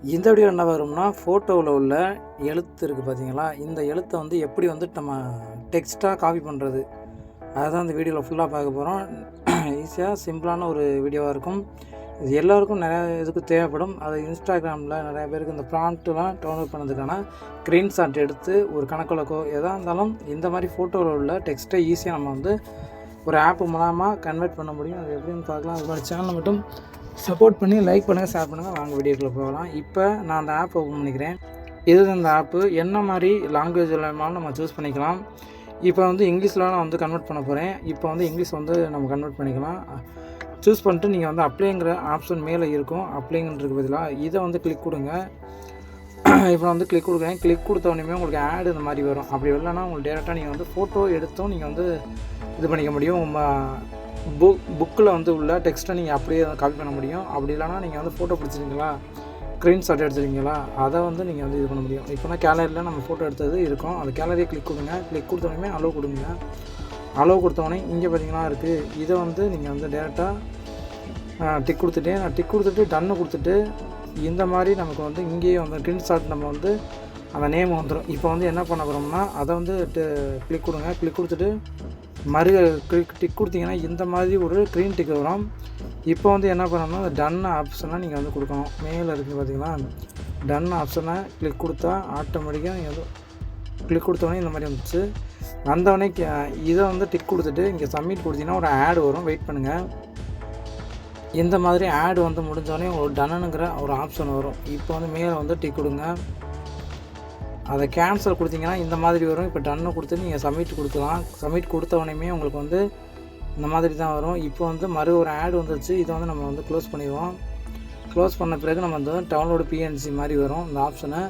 இந்த வீடியோ என்ன வரும்னா, ஃபோட்டோவில் உள்ள எழுத்து இருக்குது பார்த்தீங்களா, இந்த எழுத்தை வந்து எப்படி வந்து நம்ம டெக்ஸ்ட்டாக காப்பி பண்ணுறது, அதுதான் இந்த வீடியோவில் ஃபுல்லாக பார்க்க போகிறோம். ஈஸியாக சிம்பிளான ஒரு வீடியோவாக இருக்கும். இது எல்லோருக்கும் நிறையா இதுக்கு தேவைப்படும். அது இன்ஸ்டாகிராமில் நிறையா பேருக்கு இந்த ப்ராம்ப்ட்லாம் டவுன்லோட் பண்ணதுக்கான ஸ்க்ரீன்ஷாட் எடுத்து ஒரு கணக்கிலக்கோ எதாக இருந்தாலும் இந்த மாதிரி ஃபோட்டோவில் உள்ள டெக்ஸ்ட்டை ஈஸியாக நம்ம வந்து ஒரு ஆப் மூலமாக கன்வெர்ட் பண்ண முடியும். அது எப்படின்னு பார்க்கலாம். அது மாதிரி சேனலை மட்டும் சப்போர்ட் பண்ணி லைக் பண்ணுங்கள், ஷேர் பண்ணுங்கள். வாங்க வீடியோக்குள்ளே போகலாம். இப்போ நான் அந்த ஆப் ஓப்பன் பண்ணிக்கிறேன். இது அந்த ஆப்பு என்ன மாதிரி லாங்குவேஜ் வேணுமாலும் நம்ம சூஸ் பண்ணிக்கலாம். இப்போ வந்து இங்கிலீஷில் நான் வந்து கன்வெர்ட் பண்ண போகிறேன். இப்போ வந்து இங்கிலீஷ் வந்து நம்ம கன்வெர்ட் பண்ணிக்கலாம். சூஸ் பண்ணிட்டு நீங்கள் வந்து அப்ளைங்கிற ஆப்ஷன் மேலே இருக்கும். அப்ளைங்கிறதுக்கு பதிலாக இதை வந்து கிளிக் கொடுங்க. இப்போ வந்து கிளிக் கொடுக்குறேன். கிளிக் கொடுத்தோடனே உங்களுக்கு ஆடு இந்த மாதிரி வரும். அப்படி வரலன்னா உங்களுக்கு டேரெக்டாக நீங்கள் வந்து ஃபோட்டோ எடுத்தும் நீங்கள் வந்து இது பண்ணிக்க முடியும். உங்கள் புக்கில் வந்து உள்ள டெக்ஸ்ட்டை நீங்கள் அப்படியே காப்பி பண்ண முடியும். அப்படி இல்லைனா நீங்கள் வந்து ஃபோட்டோ பிடிச்சிருக்கீங்களா, ஸ்க்ரீன்ஷாட் எடுத்துருக்கீங்களா, அதை வந்து நீங்கள் வந்து இது பண்ண முடியும். இப்போனா கேலரியில் நம்ம ஃபோட்டோ எடுத்தது இருக்கும். அந்த கேலரியை கிளிக் கொடுங்க. கிளிக் கொடுத்தோடனே அலோவ் கொடுங்க. அலோவ் கொடுத்தோடனே இங்கே பார்த்தீங்கன்னா இருக்குது. இதை வந்து நீங்கள் வந்து டேரெக்டாக டிக் கொடுத்துட்டேன். நான் டிக் கொடுத்துட்டு டன்னு கொடுத்துட்டு இந்த மாதிரி நமக்கு வந்து இங்கேயே வந்து ஸ்க்ரீன்ஷாட் நம்ம வந்து அந்த நேம் வந்துடும். இப்போ வந்து என்ன பண்ண போகிறோம்னா அதை வந்து கிளிக் கொடுங்க. கிளிக் கொடுத்துட்டு டிக் கொடுத்தீங்கன்னா இந்த மாதிரி ஒரு க்ரீன் டிக் வரும். இப்போ வந்து என்ன பண்ணணும்னா அந்த டன் ஆப்ஷனை நீங்கள் வந்து கொடுக்கணும். மேலே இருக்குது பார்த்தீங்களா, டன் ஆப்ஷனை கிளிக் கொடுத்தா ஆட்டோமேட்டிக்காக நீங்கள் வந்து கிளிக் கொடுத்தோடனே இந்த மாதிரி வந்துச்சு. வந்தோடனே இதை வந்து டிக் கொடுத்துட்டு இங்கே சப்மிட் கொடுத்தீங்கன்னா ஒரு ஆடு வரும். வெயிட் பண்ணுங்கள். இந்த மாதிரி ஆடு வந்து முடிஞ்சோடனே ஒரு டன்னுங்கிற ஒரு ஆப்ஷன் வரும். இப்போ வந்து மேலே வந்து டிக் கொடுங்க. அதை கேன்சல் கொடுத்தீங்கன்னா இந்த மாதிரி வரும். இப்போ டன்னு கொடுத்து நீங்கள் சப்மிட் கொடுக்கலாம். சப்மிட் கொடுத்தவனையுமே உங்களுக்கு வந்து இந்த மாதிரி தான் வரும். இப்போ வந்து ஒரு ஆடு வந்துருச்சு. இதை வந்து நம்ம வந்து க்ளோஸ் பண்ணிடுவோம். க்ளோஸ் பண்ண பிறகு நம்ம வந்து டவுன்லோடு பிஎன்சி மாதிரி வரும் இந்த ஆப்ஷனை.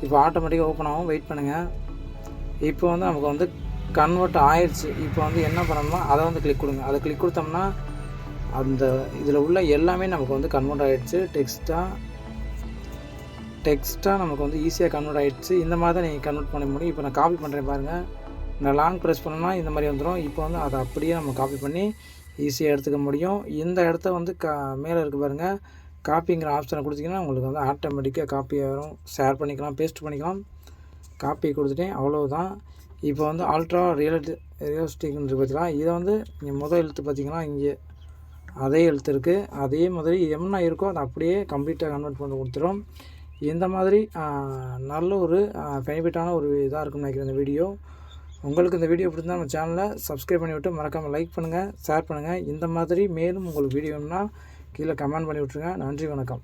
இப்போ ஆட்டோமேட்டிக்காக ஓப்பன் ஆகும். வெயிட் பண்ணுங்கள். இப்போ வந்து நமக்கு வந்து கன்வெர்ட் ஆயிடுச்சு. இப்போ வந்து என்ன பண்ணணும்னா அதை வந்து கிளிக் கொடுங்க. அதை கிளிக் கொடுத்தோம்னா அந்த இதில் உள்ள எல்லாமே நமக்கு வந்து கன்வெர்ட் ஆகிடுச்சு. டெக்ஸ்ட்டாக நமக்கு வந்து ஈஸியாக கன்வெர்ட் ஆகிடுச்சு. இந்த மாதிரி தான் நீங்கள் கன்வெர்ட் பண்ண முடியும். இப்போ நான் காப்பி பண்ணுறேன் பாருங்கள். நான் லாங் ப்ரெஸ் பண்ணோன்னா இந்த மாதிரி வந்துடும். இப்போ வந்து அதை அப்படியே நம்ம காப்பி பண்ணி ஈஸியாக எடுத்துக்க முடியும். இந்த இடத்த வந்து மேலே இருக்குது பாருங்கள், காப்பிங்கிற ஆப்ஷனை கொடுத்தீங்கன்னா உங்களுக்கு வந்து ஆட்டோமேட்டிக்காக காப்பி ஆகிடும். ஷேர் பண்ணிக்கலாம், பேஸ்ட் பண்ணிக்கலாம். காப்பி கொடுத்துட்டேன், அவ்வளோதான். இப்போ வந்து அல்ட்ரா ரியலிஸ்டிக்னு பார்த்தீங்களா, இதை வந்து நீங்கள் முதல் எழுத்து பார்த்தீங்கன்னா இங்கே அதே எழுத்து இருக்குது. அதே மாதிரி என்ன இருக்கோ அதை அப்படியே கம்ப்ளீட்டாக கன்வெர்ட் பண்ணி கொடுத்துரும். இந்த மாதிரி நல்ல ஒரு பெனிஃபிட்டான ஒரு இதாக இருக்கும்னு நினைக்கிறேன் இந்த வீடியோ. உங்களுக்கு இந்த வீடியோ பிடிச்சிருந்தா நம்ம சேனலை சப்ஸ்கிரைப் பண்ணிவிட்டு மறக்காமல் லைக் பண்ணுங்கள், ஷேர் பண்ணுங்கள். இந்த மாதிரி மேலும் உங்களுக்கு வீடியோன்னா கீழே கமெண்ட் பண்ணி விட்ருங்க. நன்றி, வணக்கம்.